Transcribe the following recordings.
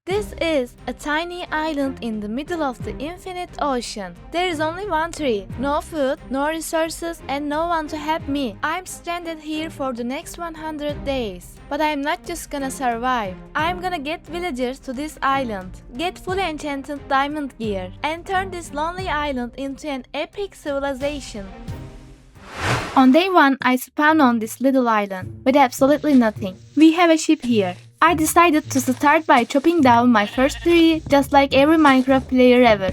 This is a tiny island in the middle of the infinite ocean. There is only one tree, no food, no resources, and no one to help me. I'm stranded here for the next 100 days. But I'm not just gonna survive. I'm gonna get villagers to this island, get fully enchanted diamond gear, and turn this lonely island into an epic civilization. On day 1, I spawned on this little island with absolutely nothing. We have a ship here. I decided to start by chopping down my first tree, just like every Minecraft player ever.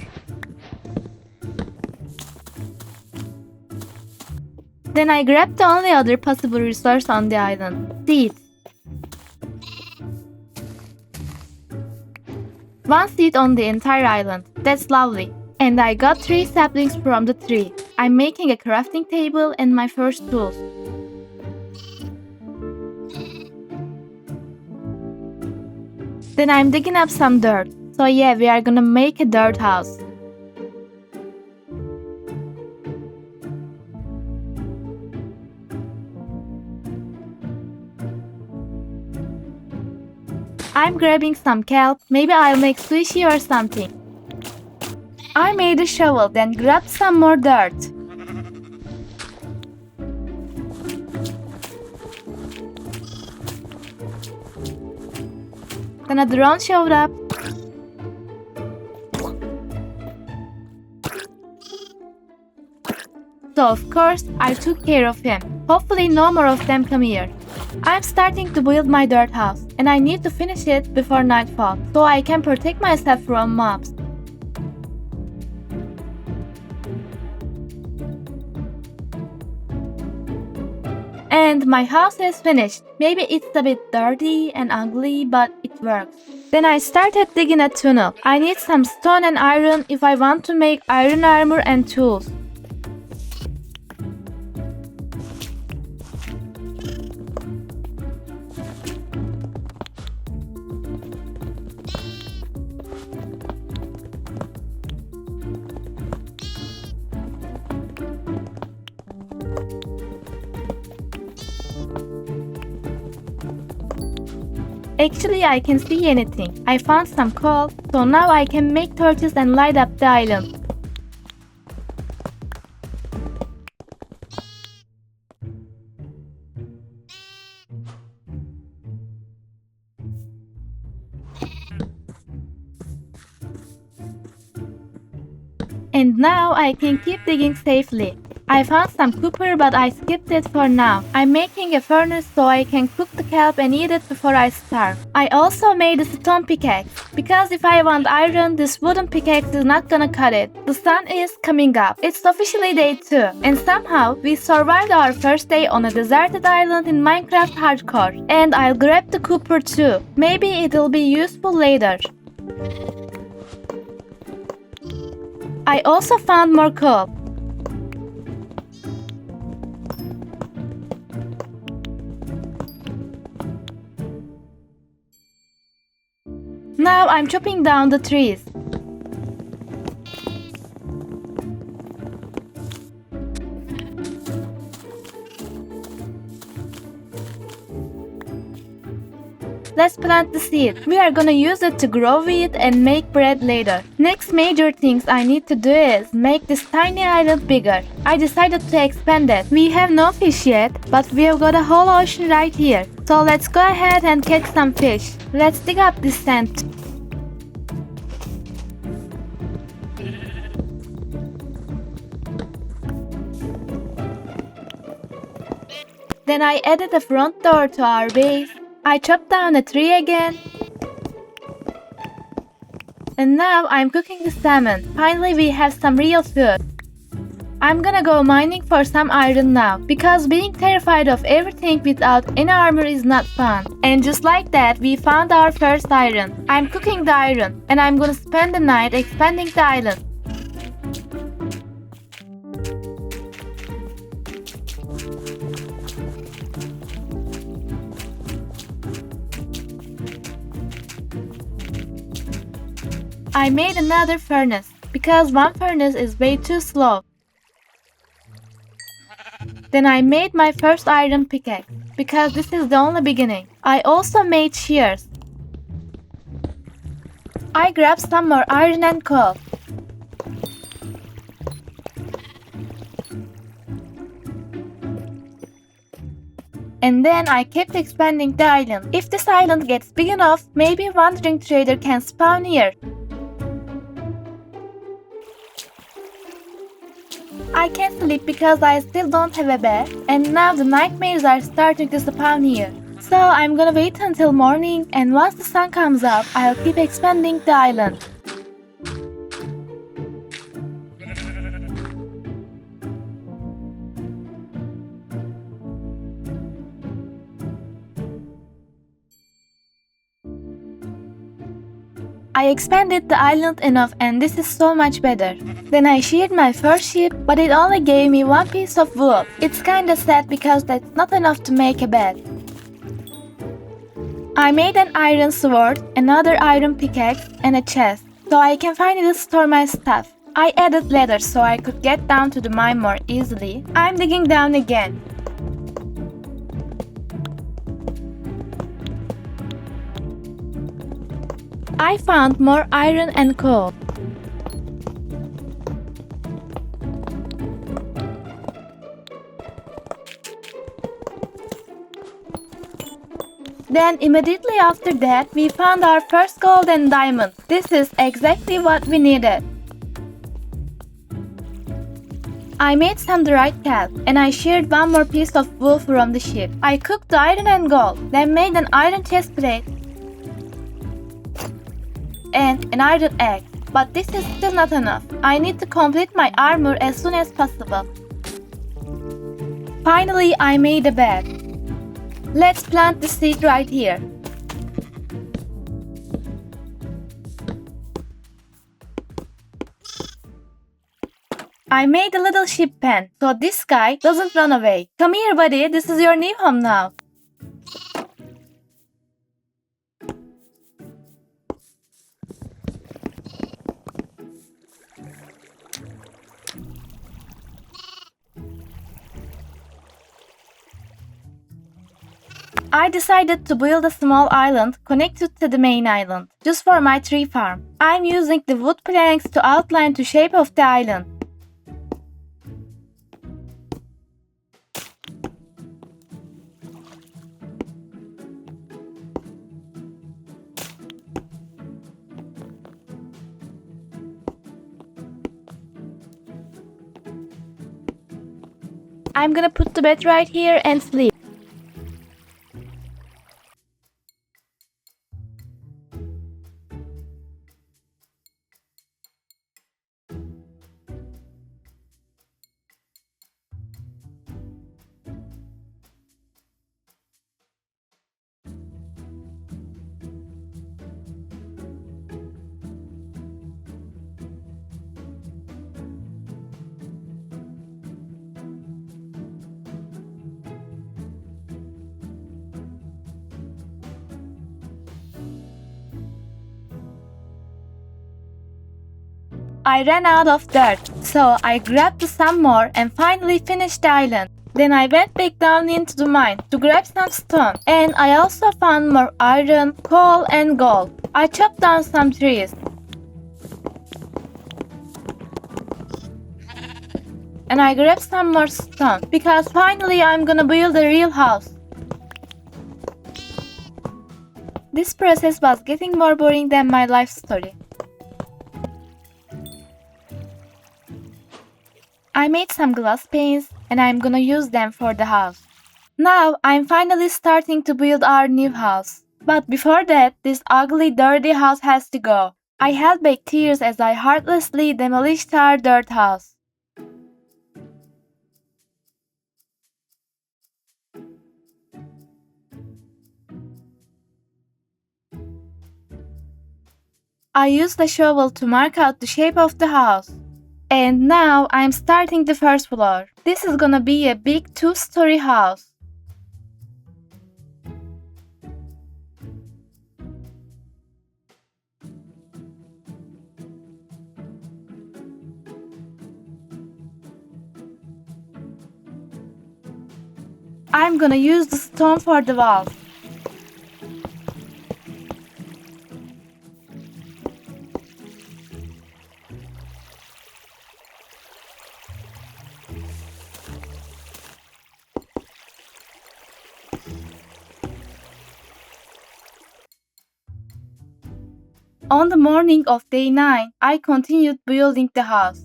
Then I grabbed the only other possible resource on the island, seeds. One seed on the entire island, that's lovely. And I got 3 saplings from the tree. I'm making a crafting table and my first tools. Then I'm digging up some dirt. So yeah, we are gonna make a dirt house. I'm grabbing some kelp, maybe I'll make sushi or something. I made a shovel, then grabbed some more dirt. Then a drone showed up. So of course, I took care of him. Hopefully no more of them come here. I'm starting to build my dirt house, and I need to finish it before nightfall, so I can protect myself from mobs. And my house is finished. Maybe it's a bit dirty and ugly, but it works. Then I started digging a tunnel. I need some stone and iron if I want to make iron armor and tools. Actually, I can see anything. I found some coal, so now I can make torches and light up the island. And now I can keep digging safely. I found some copper, but I skipped it for now. I'm making a furnace so I can cook the kelp and eat it before I starve. I also made a stone pickaxe, because if I want iron, this wooden pickaxe is not gonna cut it. The sun is coming up. It's officially day 2, and somehow we survived our first day on a deserted island in Minecraft Hardcore. And I'll grab the copper too. Maybe it'll be useful later. I also found more coal. Now I'm chopping down the trees. Let's plant the seed. We are gonna use it to grow wheat and make bread later. Next major things I need to do is make this tiny island bigger. I decided to expand it. We have no fish yet, but we have got a whole ocean right here. So let's go ahead and catch some fish. Let's dig up this sand. Then I added a front door to our base. I chopped down a tree again. And now I'm cooking the salmon. Finally we have some real food. I'm gonna go mining for some iron now, because being terrified of everything without any armor is not fun. And just like that, we found our first iron. I'm cooking the iron, and I'm gonna spend the night expanding the island. I made another furnace, because one furnace is way too slow. Then I made my first iron pickaxe, because this is the only beginning. I also made shears. I grabbed some more iron and coal. And then I kept expanding the island. If this island gets big enough, maybe a wandering trader can spawn here. I can't sleep because I still don't have a bed, and now the nightmares are starting to spawn here. So I'm gonna wait until morning, and once the sun comes up, I'll keep expanding the island. I expanded the island enough and this is so much better. Then I sheared my first sheep, but it only gave me one piece of wool. It's kinda sad because that's not enough to make a bed. I made an iron sword, another iron pickaxe, and a chest, so I can finally store my stuff. I added ladders so I could get down to the mine more easily. I'm digging down again. I found more iron and coal. Then immediately after that, we found our first gold and diamond. This is exactly what we needed. I made some dried kelp and I sheared one more piece of wool from the sheep. I cooked the iron and gold, then made an iron chest plate and an iron egg. But this is still not enough. I need to complete my armor as soon as possible. Finally, I made a bed. Let's plant the seed right here. I made a little sheep pen, so this guy doesn't run away. Come here, buddy, this is your new home now. I decided to build a small island connected to the main island, just for my tree farm. I'm using the wood planks to outline the shape of the island. I'm gonna put the bed right here and sleep. I ran out of dirt, so I grabbed some more and finally finished the island. Then I went back down into the mine to grab some stone, and I also found more iron, coal and gold. I chopped down some trees. And I grabbed some more stone, because finally I'm gonna build a real house. This process was getting more boring than my life story. I made some glass panes and I'm gonna use them for the house. Now I'm finally starting to build our new house. But before that, this ugly, dirty house has to go. I held back tears as I heartlessly demolished our dirt house. I used a shovel to mark out the shape of the house. And now I'm starting the first floor. This is gonna be a big 2-story house. I'm gonna use the stone for the walls. On the morning of day 9, I continued building the house.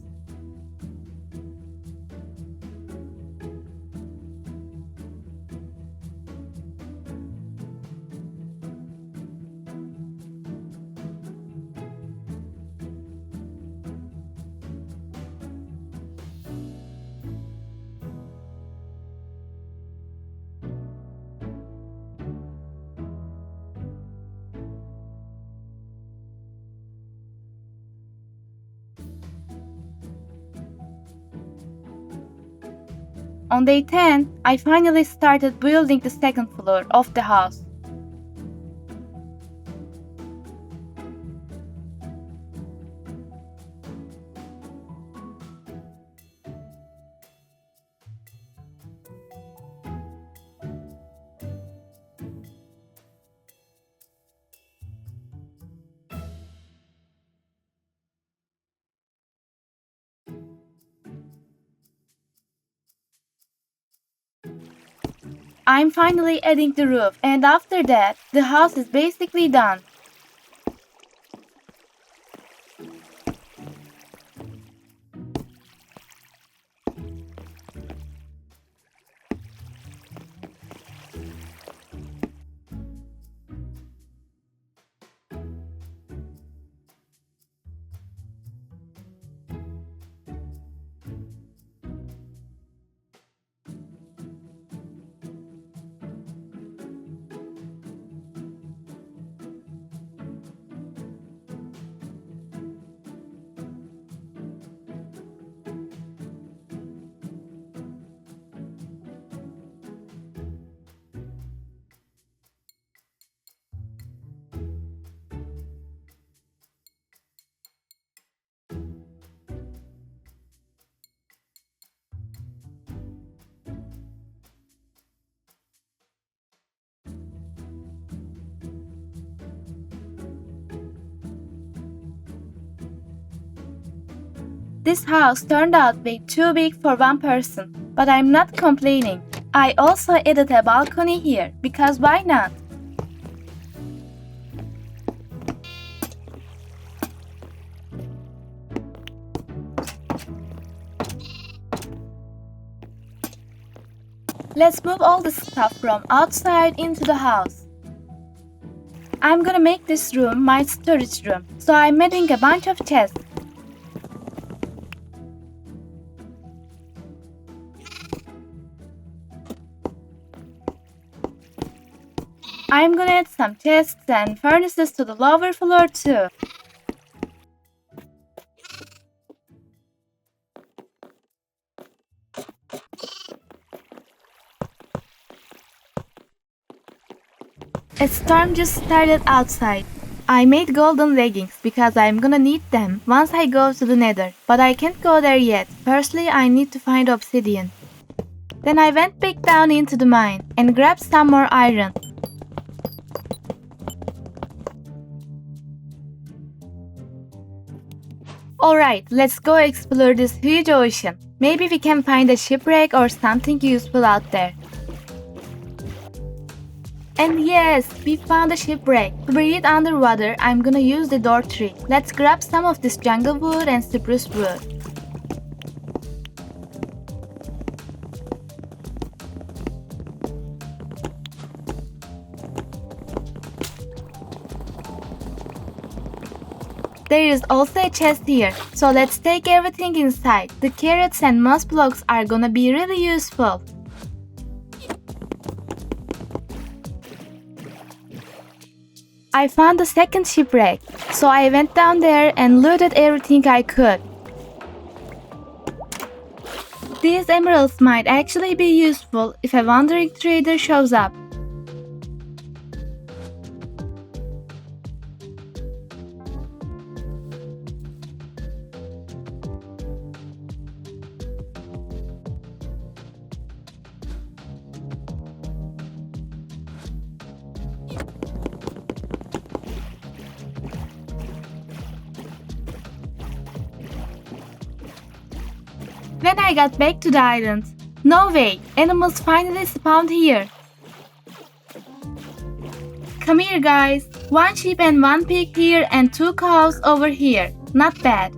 On day 10, I finally started building the second floor of the house. I'm finally adding the roof, and after that, the house is basically done. This house turned out way too big for one person, but I'm not complaining. I also added a balcony here, because why not? Let's move all the stuff from outside into the house. I'm gonna make this room my storage room, so I'm adding a bunch of chests. I'm gonna add some chests and furnaces to the lower floor too. A storm just started outside. I made golden leggings because I'm gonna need them once I go to the nether, but I can't go there yet. Firstly, I need to find obsidian. Then I went back down into the mine and grabbed some more iron. Alright, let's go explore this huge ocean. Maybe we can find a shipwreck or something useful out there. And yes, we found a shipwreck. To breathe underwater, I'm gonna use the door tree. Let's grab some of this jungle wood and spruce wood. There is also a chest here, so let's take everything inside. The carrots and moss blocks are gonna be really useful. I found the second shipwreck, so I went down there and looted everything I could. These emeralds might actually be useful if a wandering trader shows up. When I got back to the island, no way, animals finally spawned here. Come here, guys. One sheep and one pig here and two cows over here. Not bad.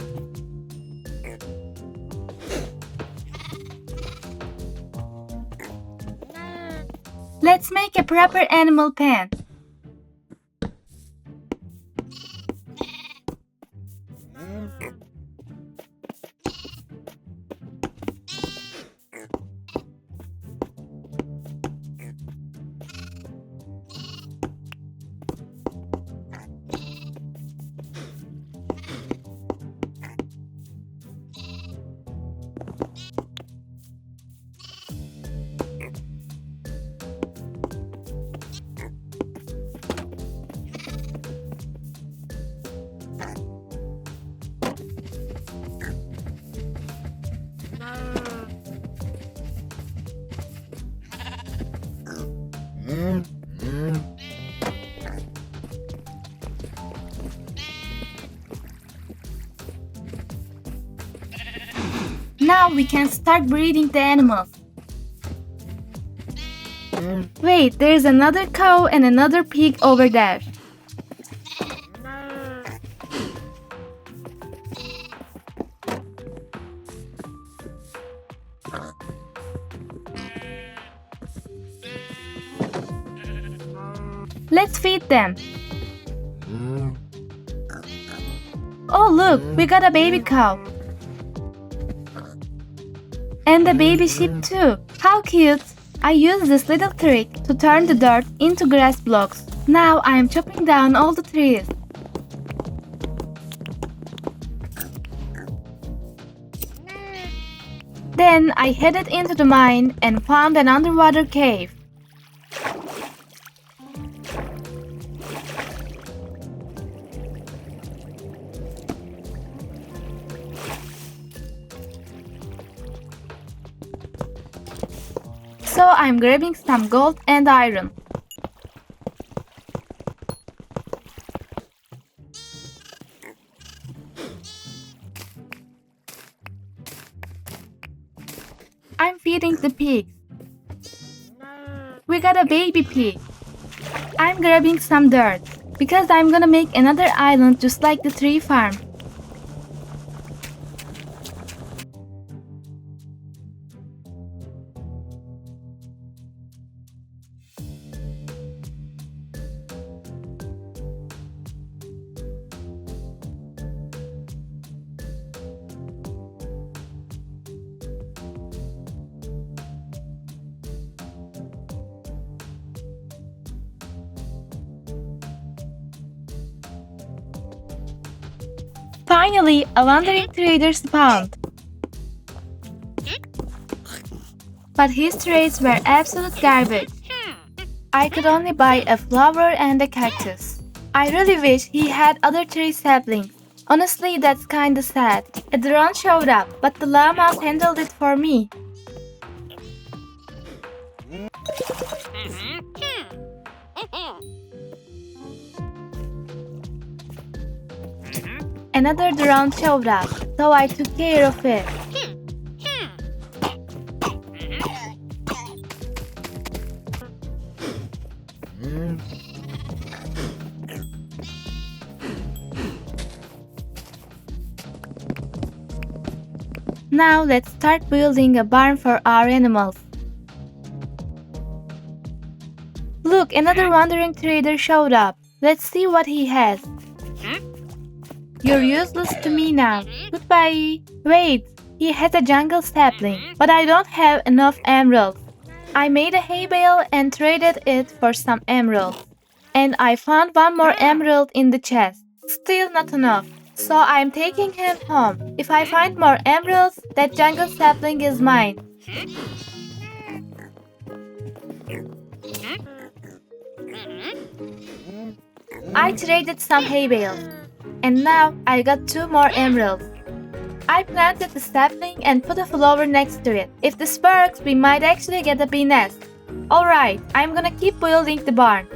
Let's make a proper animal pen. Now we can start breeding the animals. Wait, there's another cow and another pig over there. Let's feed them. Oh look, we got a baby cow. And a baby sheep too. How cute! I use this little trick to turn the dirt into grass blocks. Now I am chopping down all the trees. Then I headed into the mine and found an underwater cave. So I'm grabbing some gold and iron. I'm feeding the pigs. We got a baby pig. I'm grabbing some dirt because I'm gonna make another island just like the tree farm. Finally, a wandering trader spawned. But his trades were absolute garbage. I could only buy a flower and a cactus. I really wish he had other tree saplings. Honestly, that's kinda sad. A drone showed up, but the llamas handled it for me. Another drone showed up, so I took care of it. Now let's start building a barn for our animals. Look, another wandering trader showed up. Let's see what he has. You're useless to me now. Goodbye. Wait, he has a jungle sapling, but I don't have enough emeralds. I made a hay bale and traded it for some emeralds. And I found one more emerald in the chest. Still not enough. So I'm taking him home. If I find more emeralds, that jungle sapling is mine. I traded some hay bales. And now I got 2 more emeralds. I planted the sapling and put a flower next to it. If this works, we might actually get a bee nest. Alright, I'm gonna keep building the barn.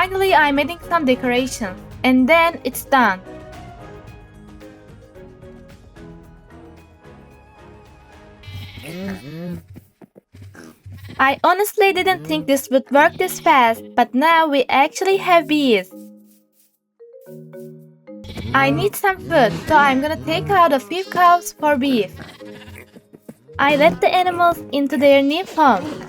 Finally, I'm adding some decorations, and then it's done. I honestly didn't think this would work this fast, but now we actually have bees. I need some food, so I'm gonna take out a few cows for beef. I let the animals into their new home.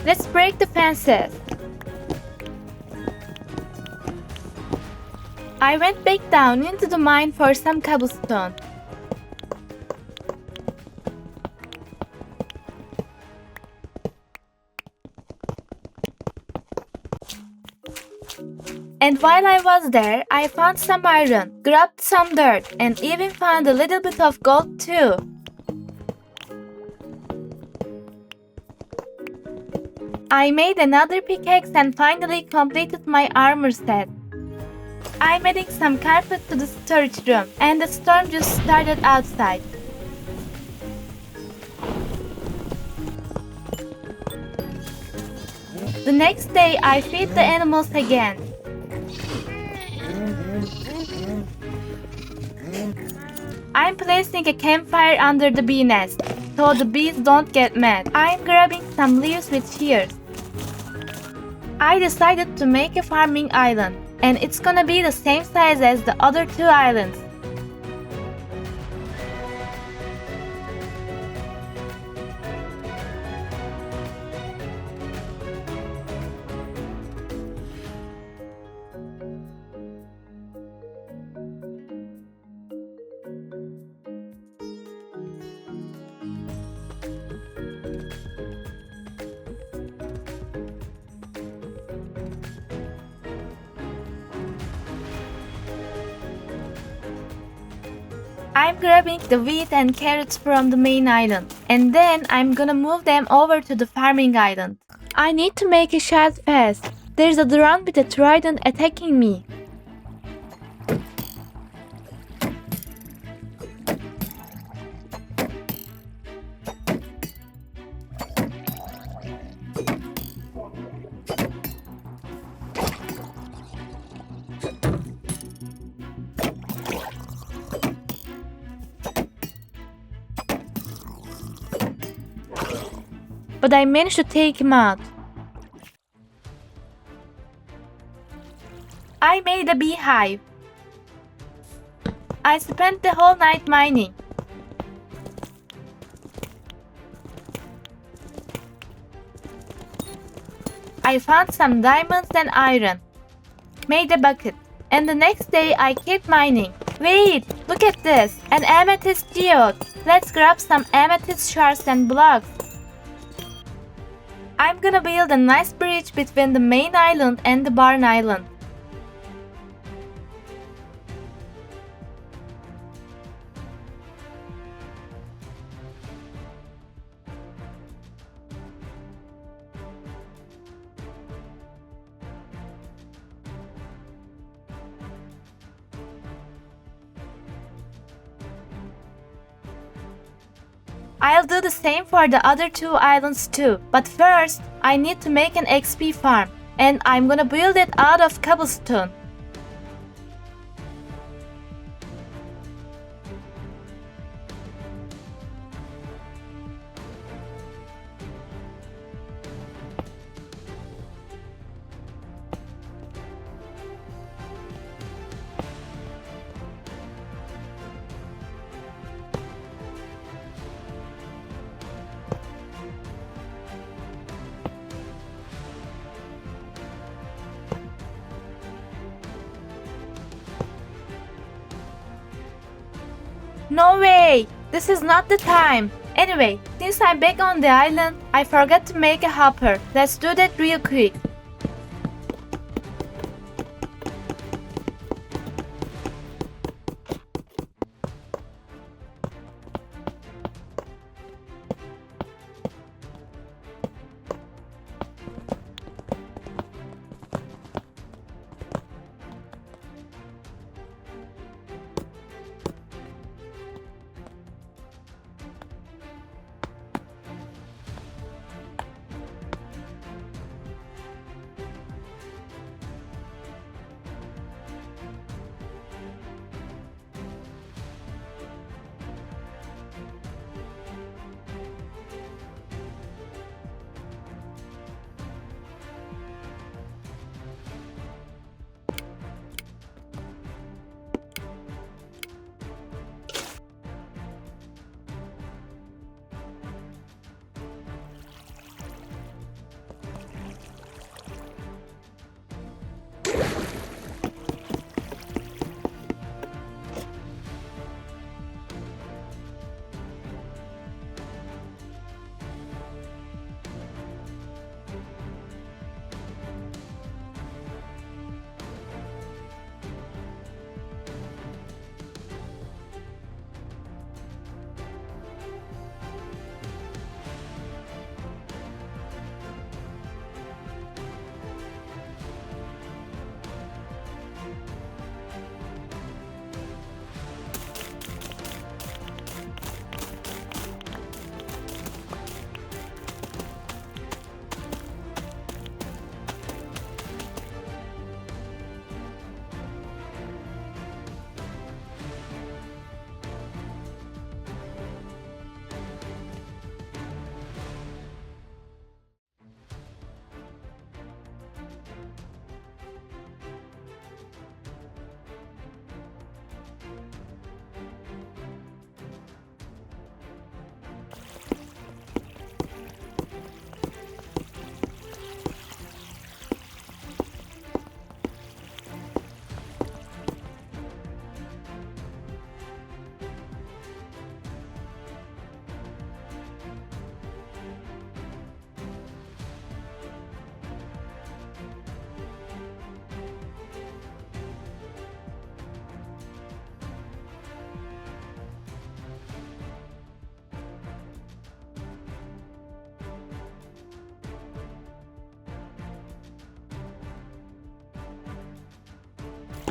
Let's break the fences. I went back down into the mine for some cobblestone. And while I was there, I found some iron, grabbed some dirt, and even found a little bit of gold too. I made another pickaxe and finally completed my armor set. I'm adding some carpet to the storage room, and the storm just started outside. The next day, I feed the animals again. I'm placing a campfire under the bee nest, so the bees don't get mad. I'm grabbing some leaves with shears. I decided to make a farming island, and it's gonna be the same size as the other two islands. I'm grabbing the wheat and carrots from the main island, and then I'm gonna move them over to the farming island. I need to make a shot fast. There's a drone with a trident attacking me. But I managed to take him out. I made a beehive. I spent the whole night mining. I found some diamonds and iron. Made a bucket. And the next day I kept mining. Wait, look at this, an amethyst geode. Let's grab some amethyst shards and blocks. I'm gonna build a nice bridge between the main island and the barn island. I'll do the same for the other two islands too, but first, I need to make an XP farm, and I'm gonna build it out of cobblestone. No way! This is not the time. Anyway, since I'm back on the island, I forgot to make a hopper. Let's do that real quick.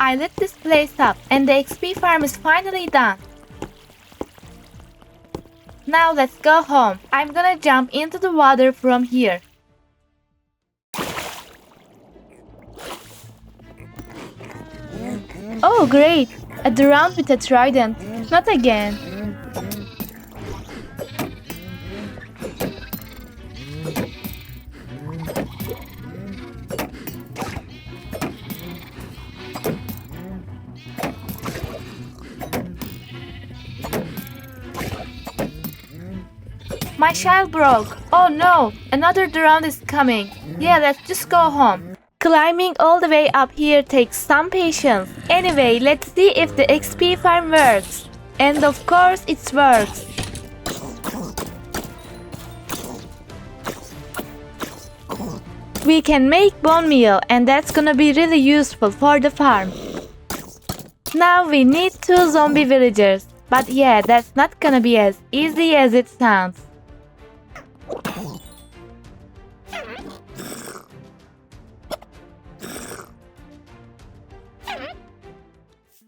I lit this place up and the XP farm is finally done. Now let's go home. I'm gonna jump into the water from here. Oh great! A drowned with a trident. Not again. My shell broke. Oh no, another drown is coming. Yeah, let's just go home. Climbing all the way up here takes some patience. Anyway, let's see if the XP farm works. And of course it works. We can make bone meal and that's gonna be really useful for the farm. Now we need 2 zombie villagers. But yeah, that's not gonna be as easy as it sounds.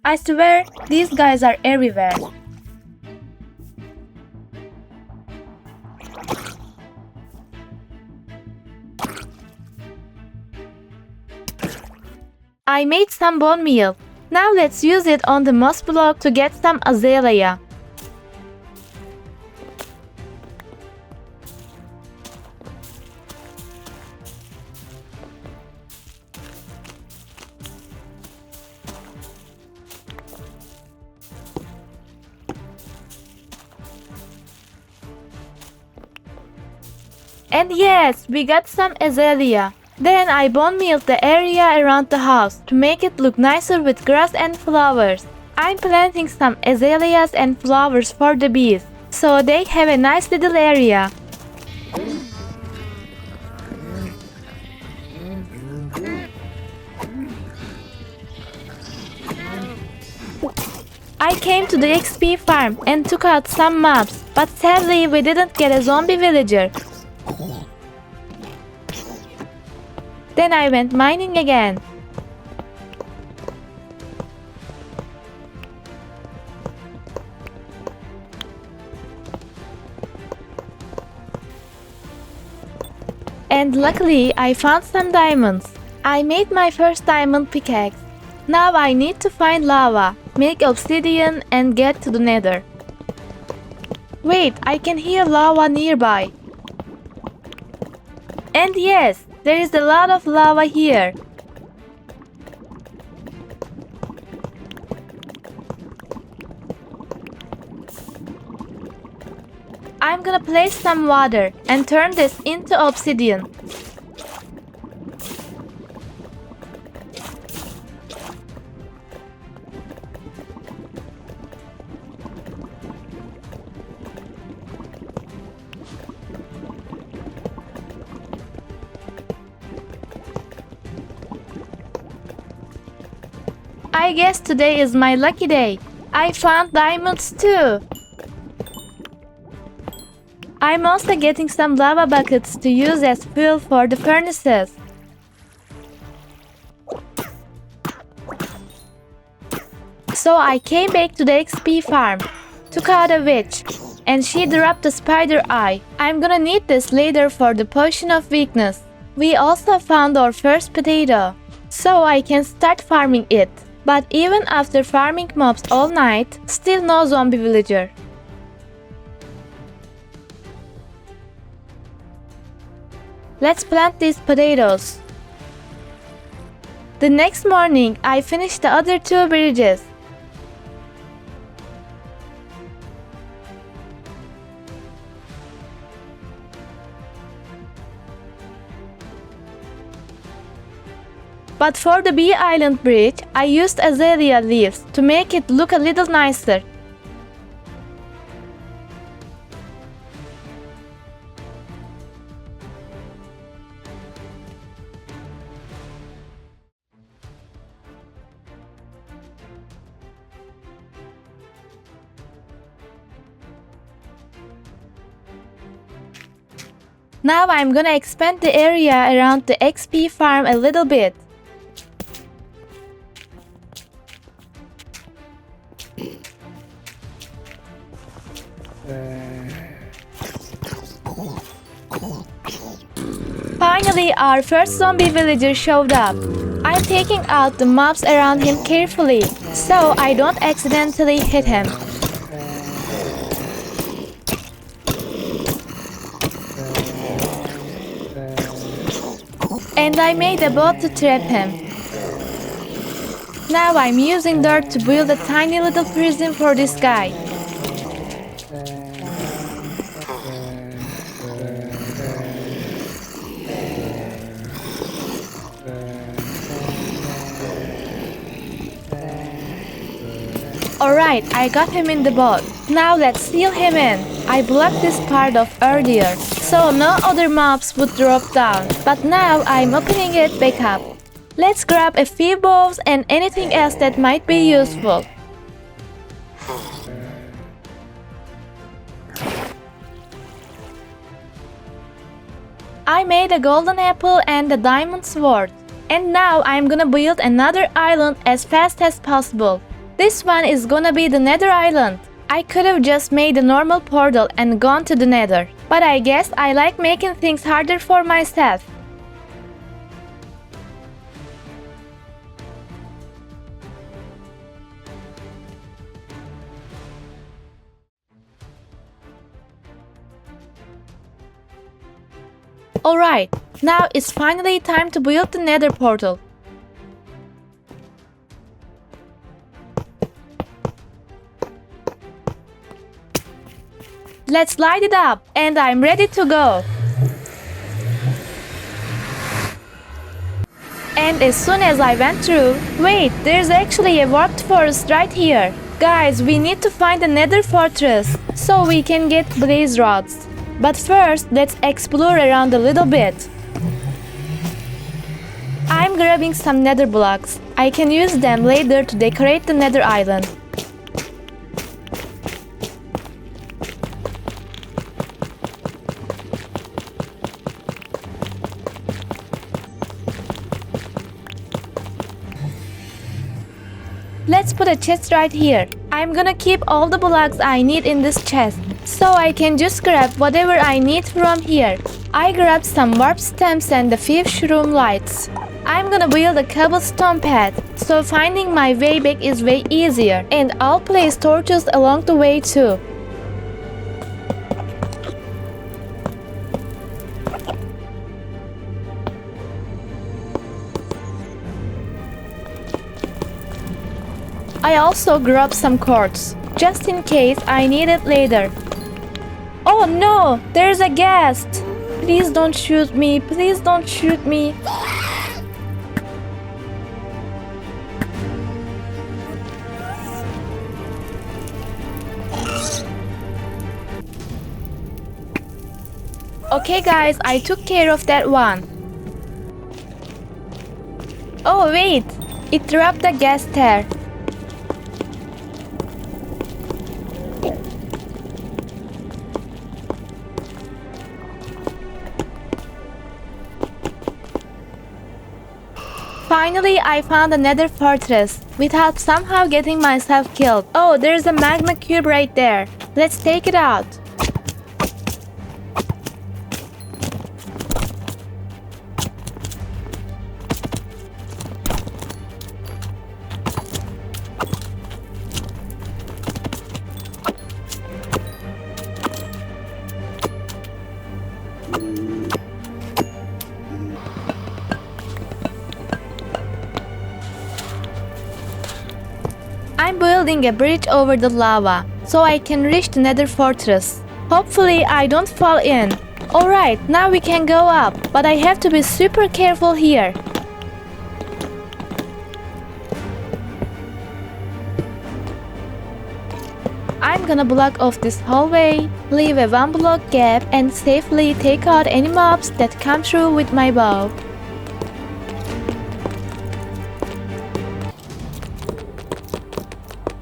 I swear, these guys are everywhere. I made some bone meal. Now let's use it on the moss block to get some azalea. And yes, we got some azalea. Then I bone mealed the area around the house to make it look nicer with grass and flowers. I'm planting some azaleas and flowers for the bees, so they have a nice little area. I came to the XP farm and took out some mobs, but sadly we didn't get a zombie villager. Then I went mining again. And luckily I found some diamonds. I made my first diamond pickaxe. Now I need to find lava, make obsidian and get to the nether. Wait, I can hear lava nearby. And yes, there is a lot of lava here. I'm gonna place some water and turn this into obsidian. I guess today is my lucky day. I found diamonds too. I'm also getting some lava buckets to use as fuel for the furnaces. So I came back to the XP farm, took out a witch, and she dropped a spider eye. I'm gonna need this later for the potion of weakness. We also found our first potato, so I can start farming it. But even after farming mobs all night, still no zombie villager. Let's plant these potatoes. The next morning, I finished the other two bridges. But for the Bee Island bridge, I used azalea leaves to make it look a little nicer. Now I'm gonna expand the area around the XP farm a little bit. Finally, our first zombie villager showed up. I'm taking out the mobs around him carefully, so I don't accidentally hit him. And I made a boat to trap him. Now I'm using dirt to build a tiny little prison for this guy. Alright, I got him in the boat. Now let's seal him in. I blocked this part off earlier, so no other mobs would drop down. But now I'm opening it back up. Let's grab a few bows and anything else that might be useful. I made a golden apple and a diamond sword. And now I'm gonna build another island as fast as possible. This one is gonna be the Nether Island. I could have just made a normal portal and gone to the Nether, but I guess I like making things harder for myself. Alright, now it's finally time to build the Nether portal. Let's light it up, and I'm ready to go. And as soon as I went through, wait, there's actually a warped forest right here. Guys, we need to find a nether fortress so we can get blaze rods. But first, let's explore around a little bit. I'm grabbing some nether blocks. I can use them later to decorate the nether island. Let's put a chest right here. I'm gonna keep all the blocks I need in this chest, so I can just grab whatever I need from here. I grabbed some warp stamps and a few shroom lights. I'm gonna build a cobblestone path, so finding my way back is way easier, and I'll place torches along the way too. I also grabbed some cords, just in case I need it later. Oh no! There's a ghast! Please don't shoot me, please don't shoot me. Okay guys, I took care of that one. Oh wait! It dropped the gas there. Finally, I found another fortress without somehow getting myself killed. Oh, there's a magma cube right there. Let's take it out. I'm building a bridge over the lava, so I can reach the nether fortress. Hopefully I don't fall in. Alright, now we can go up, but I have to be super careful here. I'm gonna block off this hallway, leave a 1 block gap, and safely take out any mobs that come through with my bow.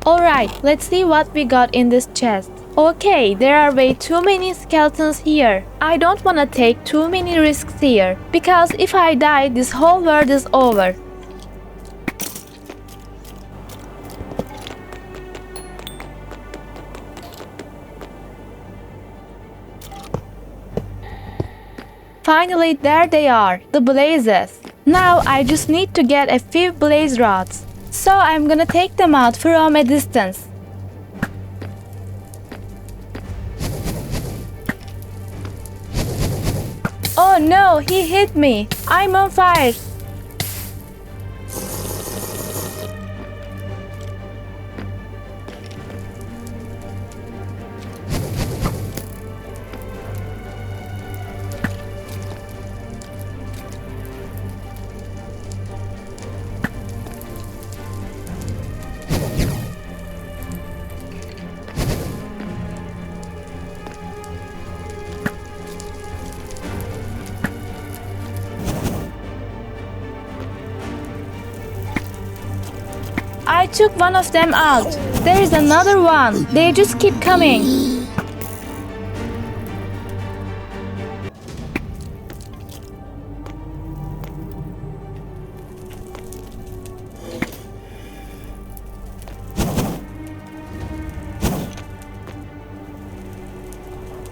Alright, let's see what we got in this chest. Okay, there are way too many skeletons here. I don't wanna take too many risks here, because if I die, this whole world is over. Finally, there they are, the blazes. Now I just need to get a few blaze rods. So I'm gonna take them out from a distance. Oh no, he hit me! I'm on fire! I took one of them out. There's another one. They just keep coming.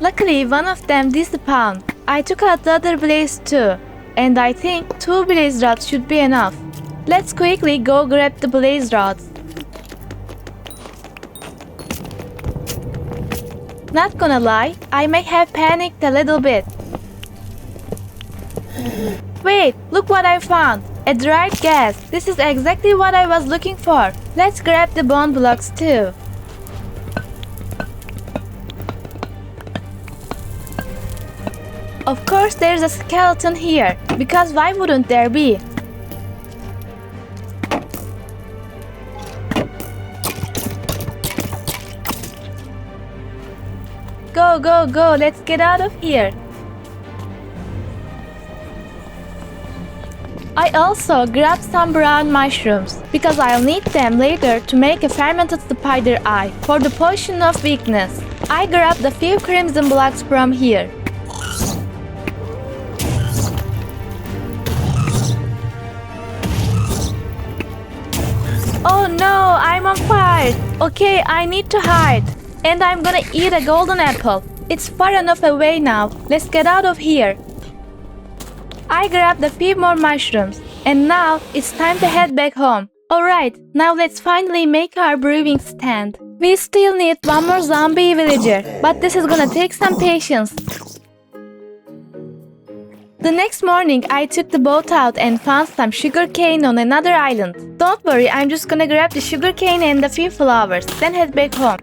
Luckily, one of them despawned. I took out the other blaze too. And I think 2 blaze rods should be enough. Let's quickly go grab the blaze rods. Not gonna lie, I may have panicked a little bit. Wait, look what I found! A dried gas. This is exactly what I was looking for. Let's grab the bone blocks too. Of course there's a skeleton here, because why wouldn't there be? go, go, let's get out of here. I also grabbed some brown mushrooms because I'll need them later to make a fermented spider eye for the potion of weakness. I grabbed a few crimson blocks from here. Oh no, I'm on fire. Okay, I need to hide. And I'm gonna eat a golden apple. It's far enough away now. Let's get out of here. I grabbed a few more mushrooms. And now it's time to head back home. Alright, now let's finally make our brewing stand. We still need one more zombie villager, but this is gonna take some patience. The next morning, I took the boat out and found some sugarcane on another island. Don't worry, I'm just gonna grab the sugarcane and a few flowers, then head back home.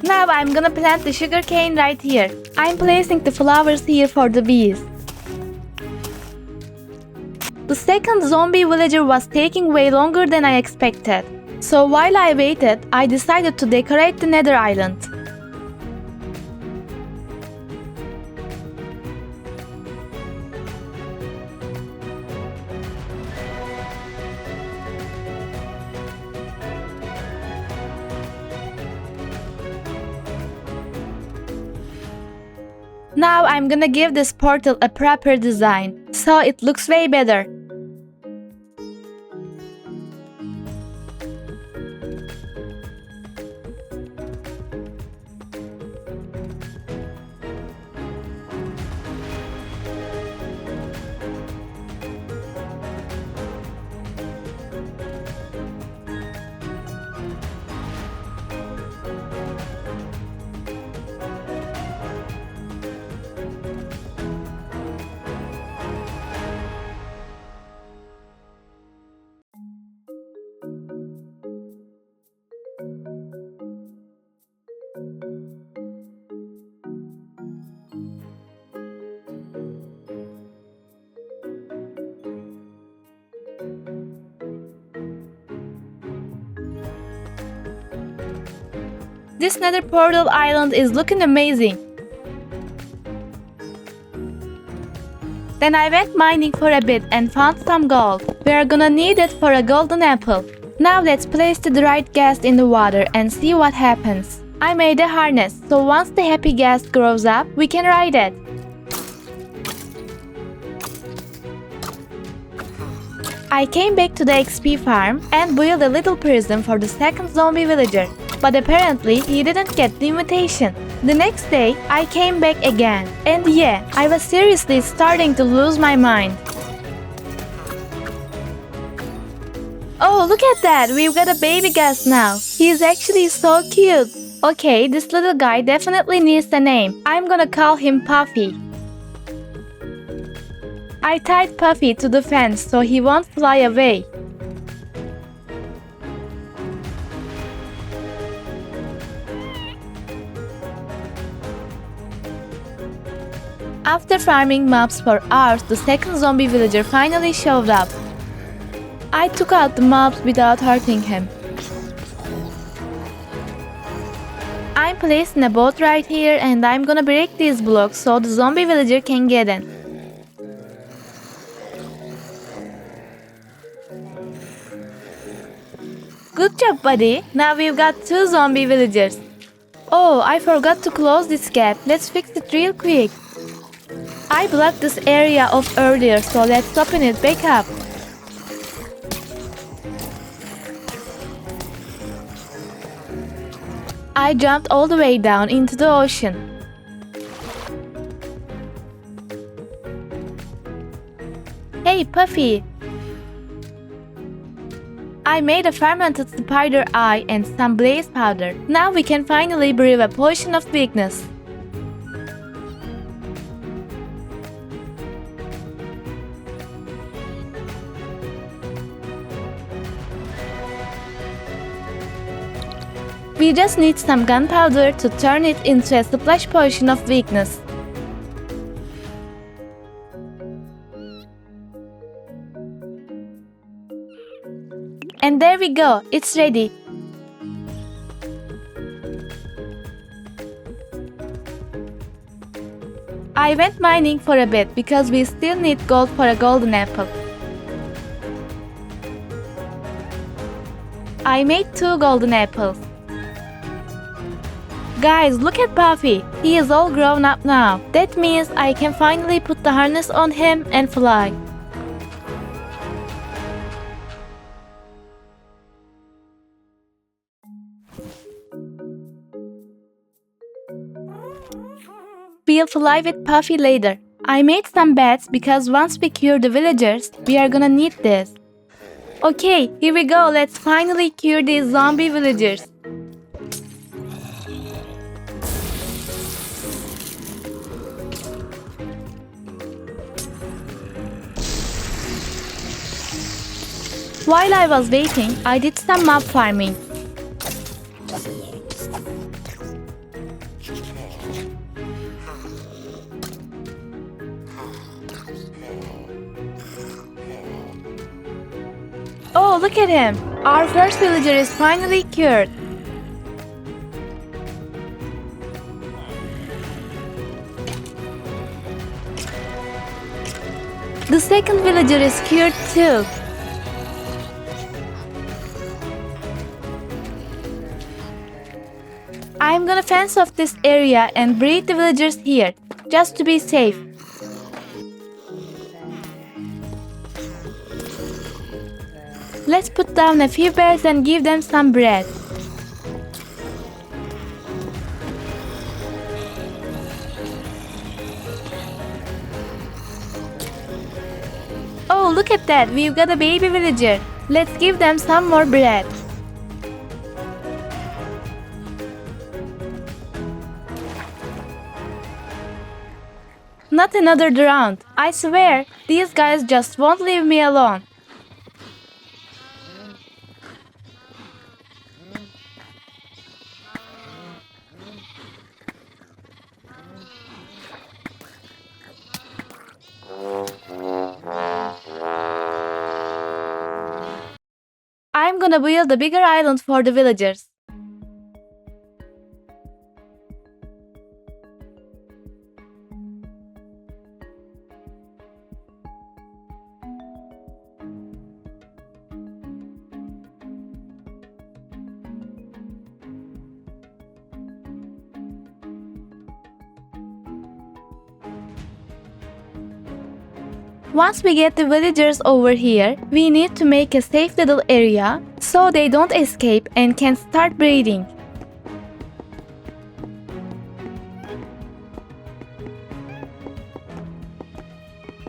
Now I'm gonna plant the sugarcane right here. I'm placing the flowers here for the bees. The second zombie villager was taking way longer than I expected. So while I waited, I decided to decorate the nether island. Now I'm gonna give this portal a proper design, so it looks way better. This nether portal island is looking amazing. Then I went mining for a bit and found some gold. We are gonna need it for a golden apple. Now let's place the dried gas in the water and see what happens. I made a harness, so once the happy gas grows up, we can ride it. I came back to the XP farm and built a little prison for the second zombie villager. But apparently he didn't get the invitation. The next day, I came back again. And yeah, I was seriously starting to lose my mind. Oh, look at that! We've got a baby gas now. He's actually so cute. Okay, this little guy definitely needs a name. I'm gonna call him Puffy. I tied Puffy to the fence so he won't fly away. After farming mobs for hours, the second zombie villager finally showed up. I took out the mobs without hurting him. I'm placing a boat right here and I'm gonna break these blocks so the zombie villager can get in. Good job, buddy! Now we've got 2 zombie villagers. Oh, I forgot to close this gap. Let's fix it real quick. I blocked this area off earlier, so let's open it back up. I jumped all the way down into the ocean. Hey, Puffy! I made a fermented spider eye and some blaze powder. Now we can finally brew a potion of weakness. We just need some gunpowder to turn it into a splash potion of weakness. And there we go, it's ready. I went mining for a bit because we still need gold for a golden apple. I made 2 golden apples. Guys, look at Puffy. He is all grown up now. That means I can finally put the harness on him and fly. We'll fly with Puffy later. I made some beds because once we cure the villagers, we are gonna need this. Okay, here we go. Let's finally cure these zombie villagers. While I was waiting, I did some mob farming. Oh, look at him! Our first villager is finally cured. The second villager is cured too. I'm gonna fence off this area and breed the villagers here, just to be safe. Let's put down a few beds and give them some bread. Oh, look at that! We've got a baby villager. Let's give them some more bread. Not another drowned. I swear, these guys just won't leave me alone. I'm gonna build a bigger island for the villagers. Once we get the villagers over here, we need to make a safe little area so they don't escape and can start breeding.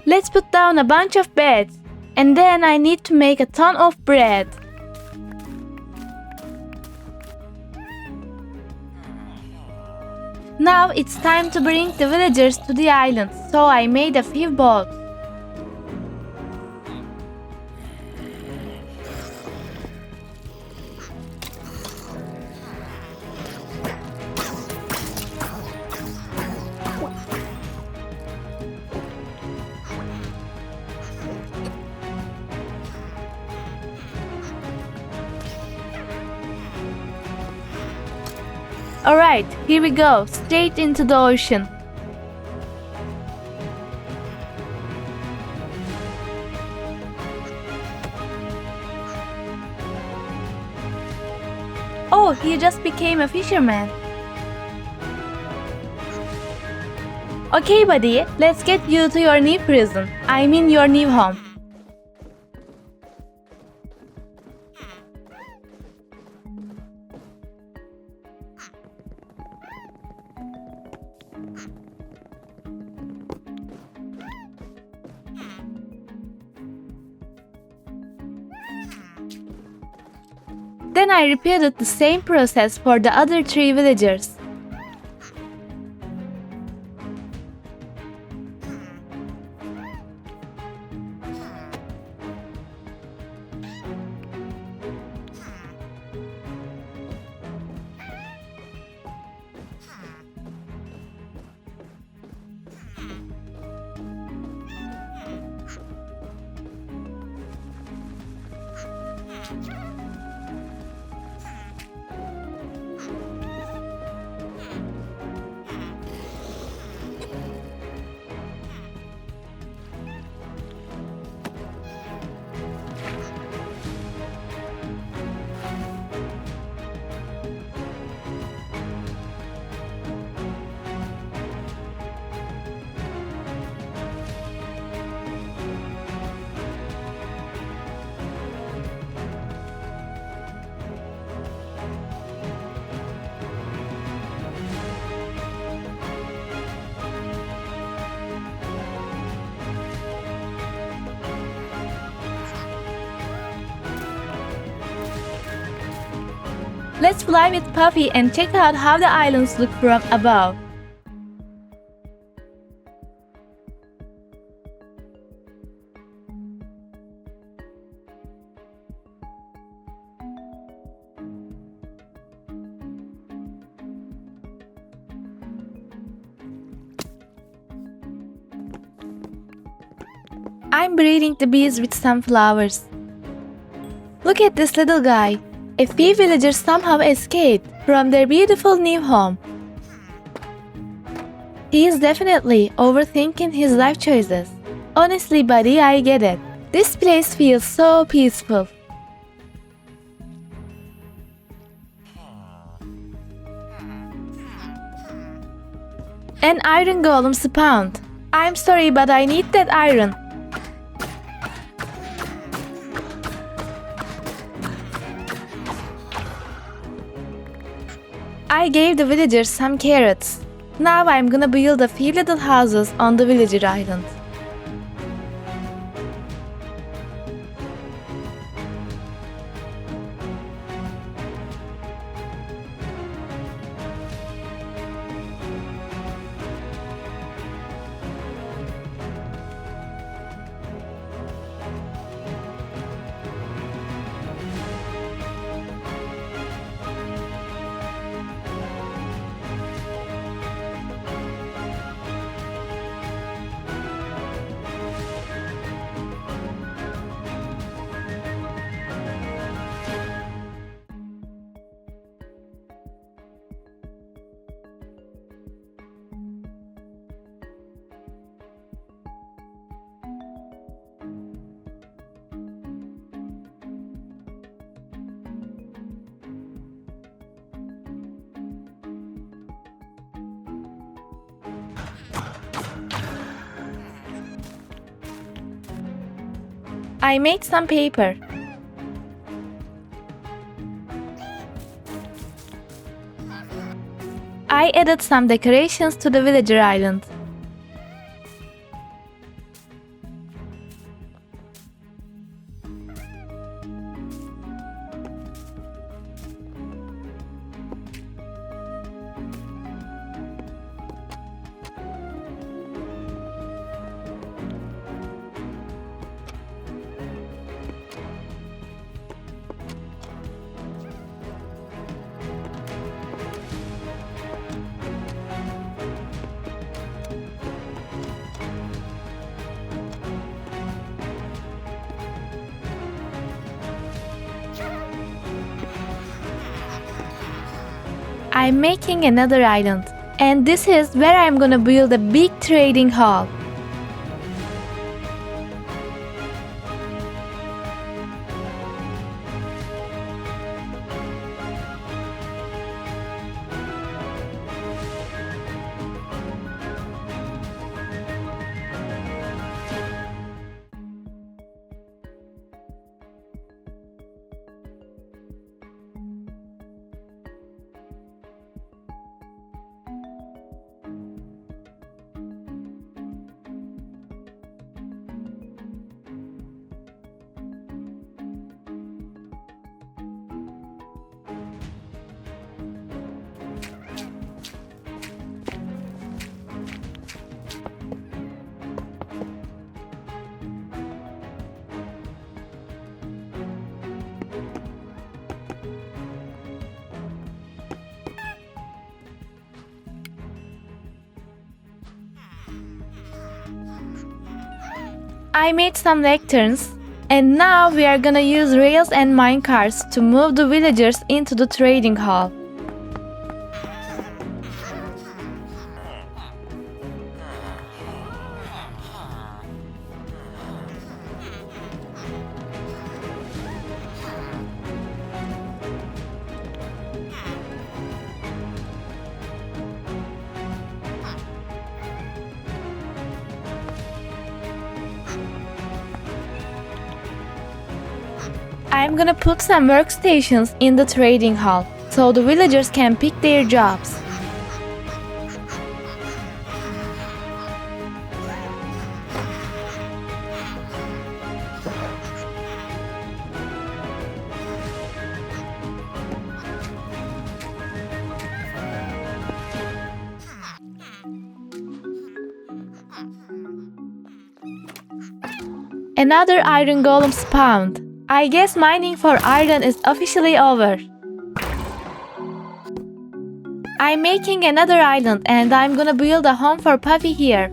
Let's put down a bunch of beds, and then I need to make a ton of bread. Now it's time to bring the villagers to the island, so I made a few boats. Alright, here we go, straight into the ocean. Oh, he just became a fisherman. Okay, buddy, let's get you to your new prison. I mean your new home. Then I repeated the same process for the other 3 villagers. Let's fly with Puffy and check out how the islands look from above. I'm breeding the bees with some flowers. Look at this little guy. A few villagers somehow escaped from their beautiful new home. He is definitely overthinking his life choices. Honestly, buddy, I get it. This place feels so peaceful. An iron golem spawned. I'm sorry, but I need that iron. I gave the villagers some carrots. Now I'm gonna build a few little houses on the villager island. I made some paper. I added some decorations to the villager island. I'm making another island, and this is where I'm gonna build a big trading hall. I made some lecterns, and now we are gonna use rails and minecarts to move the villagers into the trading hall. I'm gonna put some workstations in the trading hall, so the villagers can pick their jobs. Another iron golem spawned. I guess mining for iron is officially over. I'm making another island and I'm gonna build a home for Puffy here.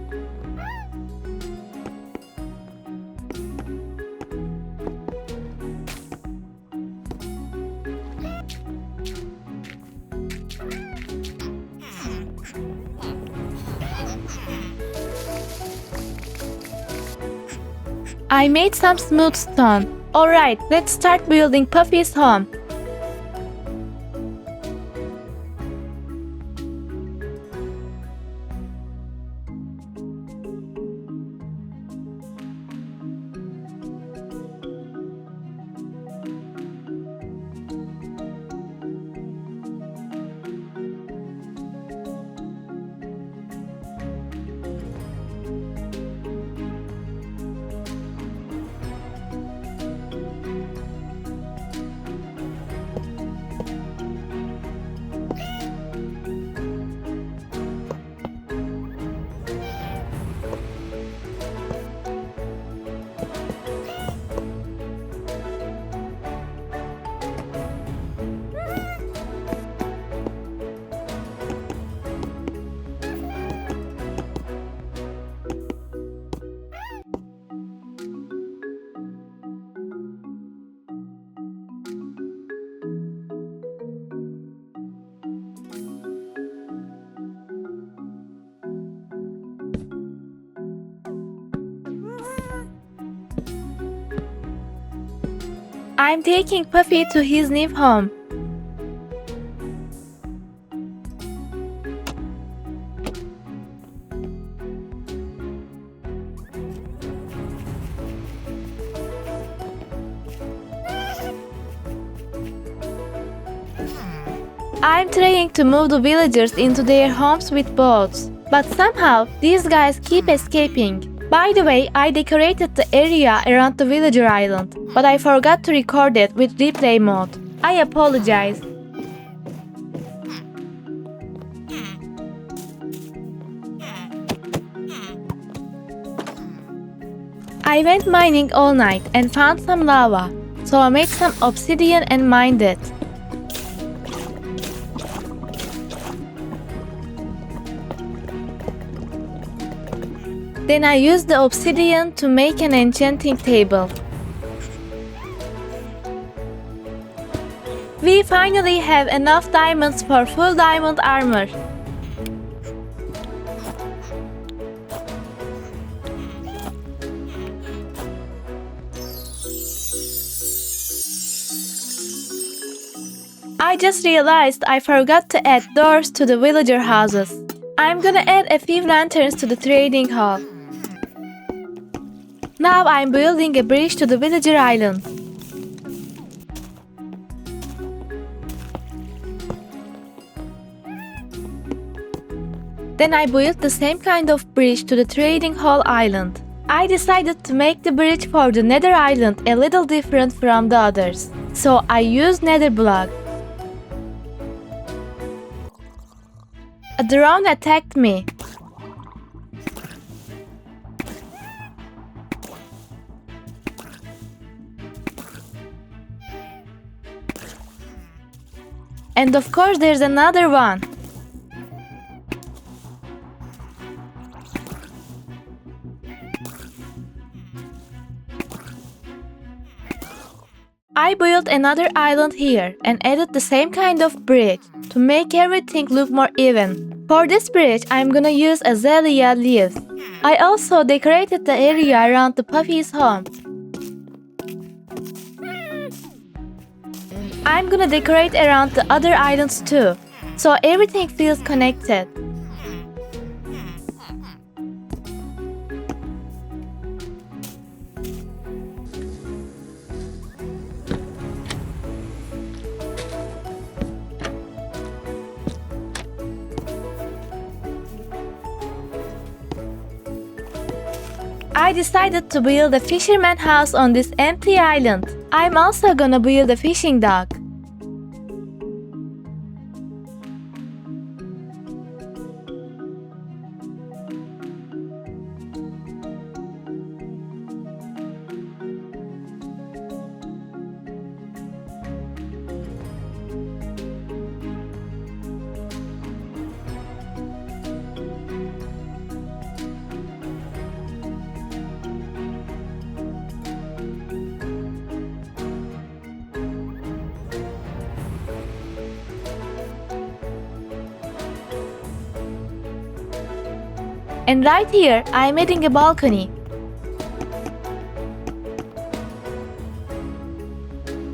I made some smooth stone. Alright, let's start building Puffy's home. I'm taking Puffy to his new home. I'm trying to move the villagers into their homes with boats, but somehow these guys keep escaping. By the way, I decorated the area around the villager island, but I forgot to record it with replay mode. I apologize. I went mining all night and found some lava, so I made some obsidian and mined it. Then I used the obsidian to make an enchanting table. We finally have enough diamonds for full diamond armor. I just realized I forgot to add doors to the villager houses. I'm gonna add a few lanterns to the trading hall. Now I'm building a bridge to the villager island. Then I built the same kind of bridge to the trading hall island. I decided to make the bridge for the nether island a little different from the others, so I used nether block. A drone attacked me. And of course there's another one. I built another island here and added the same kind of bridge to make everything look more even. For this bridge, I'm gonna use azalea leaves. I also decorated the area around the Puffy's home. I'm gonna decorate around the other islands too, so everything feels connected. I decided to build a fisherman house on this empty island. I'm also gonna build a fishing dock. And right here, I'm adding a balcony.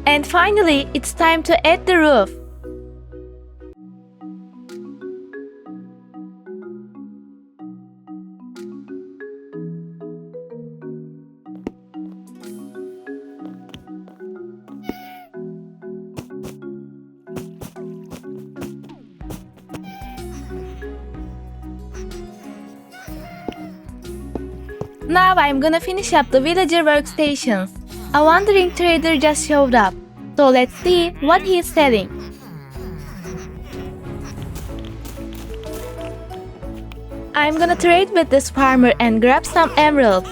And finally, it's time to add the roof. Now I'm gonna finish up the villager workstations. A wandering trader just showed up. So let's see what he's selling. I'm gonna trade with this farmer and grab some emeralds.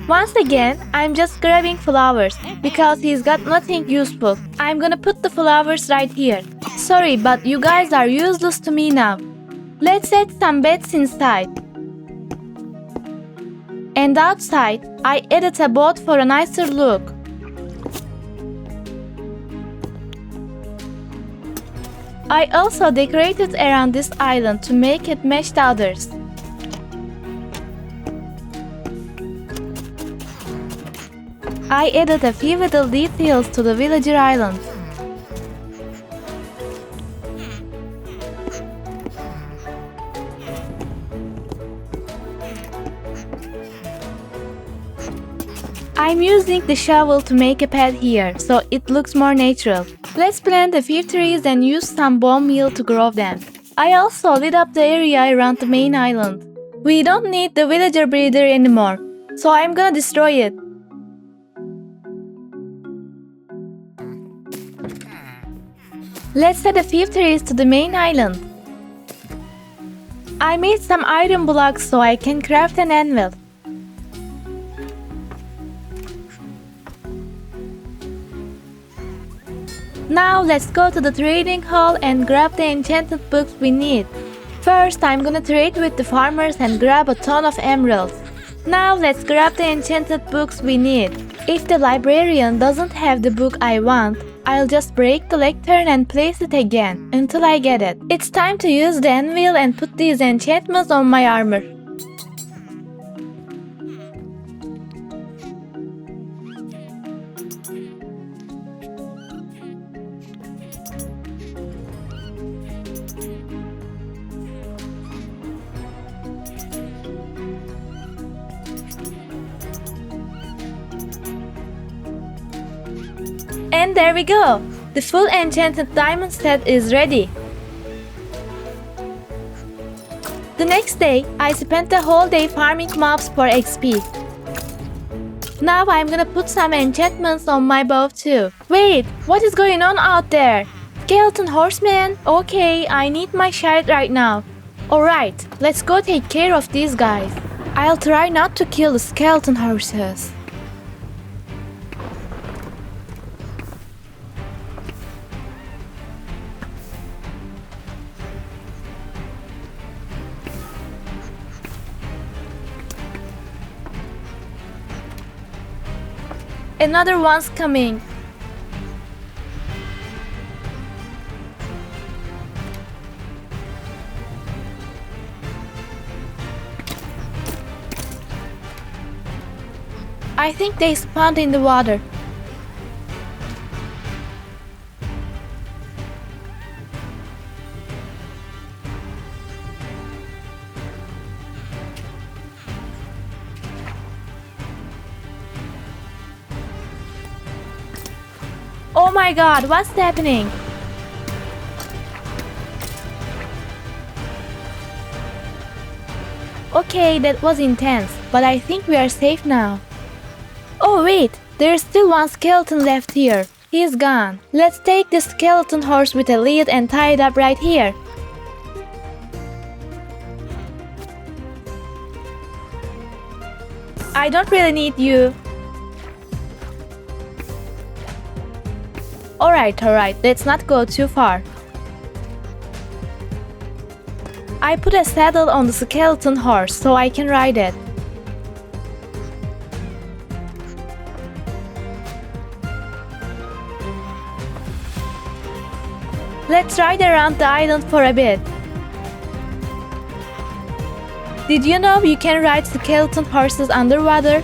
Once again, I'm just grabbing flowers because he's got nothing useful. I'm gonna put the flowers right here. Sorry, but you guys are useless to me now. Let's add some beds inside. And outside, I added a boat for a nicer look. I also decorated around this island to make it match the others. I added a few little details to the villager island. I'm using the shovel to make a path here, so it looks more natural. Let's plant a few trees and use some bone meal to grow them. I also lit up the area around the main island. We don't need the villager breeder anymore, so I'm gonna destroy it. Let's add a few trees to the main island. I made some iron blocks so I can craft an anvil. Now let's go to the trading hall and grab the enchanted books we need. First, I'm gonna trade with the farmers and grab a ton of emeralds. Now let's grab the enchanted books we need. If the librarian doesn't have the book I want, I'll just break the lectern and place it again until I get it. It's time to use the anvil and put these enchantments on my armor. And there we go! The full enchanted diamond set is ready. The next day, I spent the whole day farming mobs for XP. Now I'm gonna put some enchantments on my bow too. Wait, what is going on out there? Skeleton horseman? Okay, I need my shield right now. Alright, let's go take care of these guys. I'll try not to kill the skeleton horses. Another one's coming. I think they spawned in the water. Oh my god, what's happening? Okay, that was intense, but I think we are safe now. Oh wait, there's still one skeleton left here. He's gone. Let's take the skeleton horse with a lead and tie it up right here. I don't really need you. Alright, let's not go too far. I put a saddle on the skeleton horse so I can ride it. Let's ride around the island for a bit. Did you know you can ride skeleton horses underwater?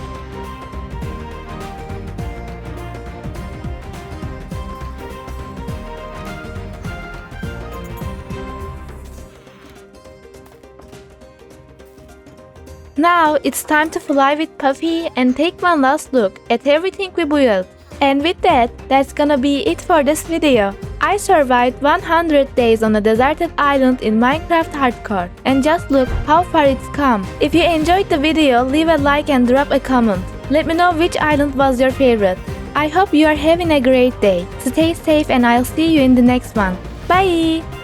Now it's time to fly with Puffy and take one last look at everything we built. And with that, that's gonna be it for this video. I survived 100 days on a deserted island in Minecraft Hardcore, and just look how far it's come. If you enjoyed the video, leave a like and drop a comment. Let me know which island was your favorite. I hope you are having a great day. Stay safe and I'll see you in the next one. Bye!